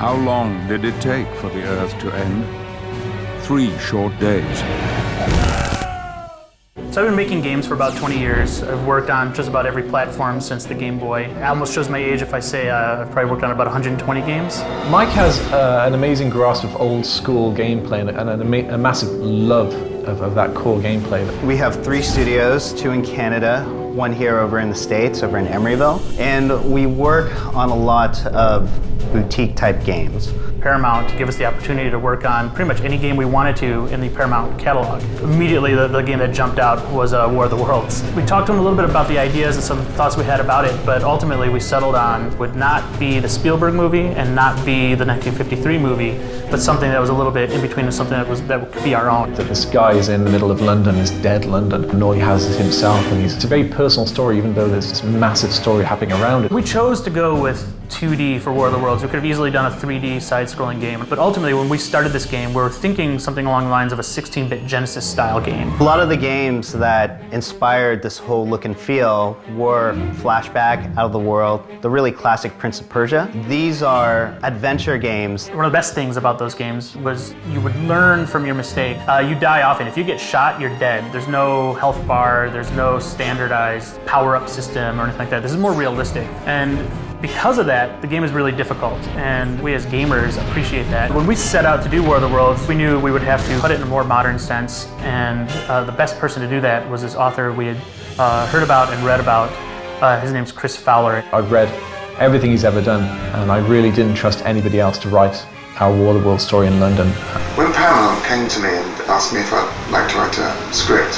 How long did it take for the Earth to end? 3 short days. So I've been making games for about 20 years. I've worked on just about every platform since the Game Boy. It almost shows my age if I say I've probably worked on about 120 games. Mike has an amazing grasp of old school gameplay and a massive love of that core gameplay. We have 3 studios, 2 in Canada, 1 here over in the States, over in Emeryville, and we work on a lot of boutique type games. Paramount to give us the opportunity to work on pretty much any game we wanted to in the Paramount catalog. Immediately the game that jumped out was War of the Worlds. We talked to him a little bit about the ideas and some thoughts we had about it, but ultimately we settled on would not be the Spielberg movie and not be the 1953 movie, but something that was a little bit in between and something that could be our own. That this guy is in the middle of London, is dead London, and all he has is himself, and it's a very personal story even though there's this massive story happening around it. We chose to go with 2D for War of the Worlds. We could have easily done a 3D side-scrolling game, but ultimately when we started this game, we were thinking something along the lines of a 16-bit Genesis-style game. A lot of the games that inspired this whole look and feel were Flashback, Out of the World, the really classic Prince of Persia. These are adventure games. One of the best things about those games was you would learn from your mistake. You die often. If you get shot, you're dead. There's no health bar, there's no standardized power-up system or anything like that. This is more realistic. And because of that, the game is really difficult, and we as gamers appreciate that. When we set out to do War of the Worlds, we knew we would have to put it in a more modern sense, and the best person to do that was this author we had heard about and read about. His name's Chris Fowler. I've read everything he's ever done, and I really didn't trust anybody else to write our War of the Worlds story in London. When Paramount came to me and asked me if I'd like to write a script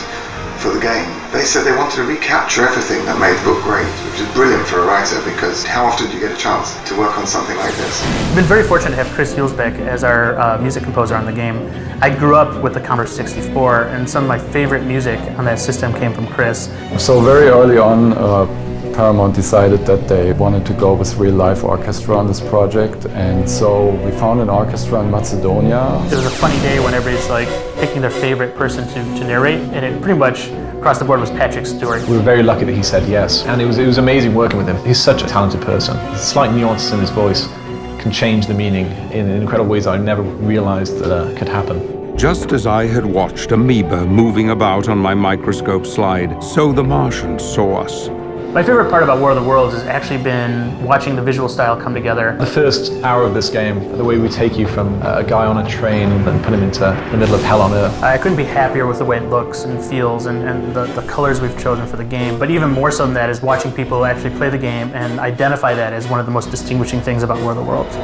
for the game, they said they wanted to recapture everything that made the book great, which is brilliant for a writer because how often do you get a chance to work on something like this? I've been very fortunate to have Chris Hulsbeck as our music composer on the game. I grew up with the Commodore 64, and some of my favorite music on that system came from Chris. So very early on, Paramount decided that they wanted to go with real-life orchestra on this project, and so we found an orchestra in Macedonia. It was a funny day when everybody's like picking their favorite person to narrate, and it pretty much across the board was Patrick Stewart. We were very lucky that he said yes, and it was amazing working with him. He's such a talented person. Slight nuances in his voice can change the meaning in incredible ways I never realized that could happen. Just as I had watched amoeba moving about on my microscope slide, so the Martians saw us. My favorite part about War of the Worlds has actually been watching the visual style come together. The first hour of this game, the way we take you from a guy on a train and put him into the middle of hell on earth. I couldn't be happier with the way it looks and feels and the colors we've chosen for the game. But even more so than that is watching people actually play the game and identify that as one of the most distinguishing things about War of the Worlds.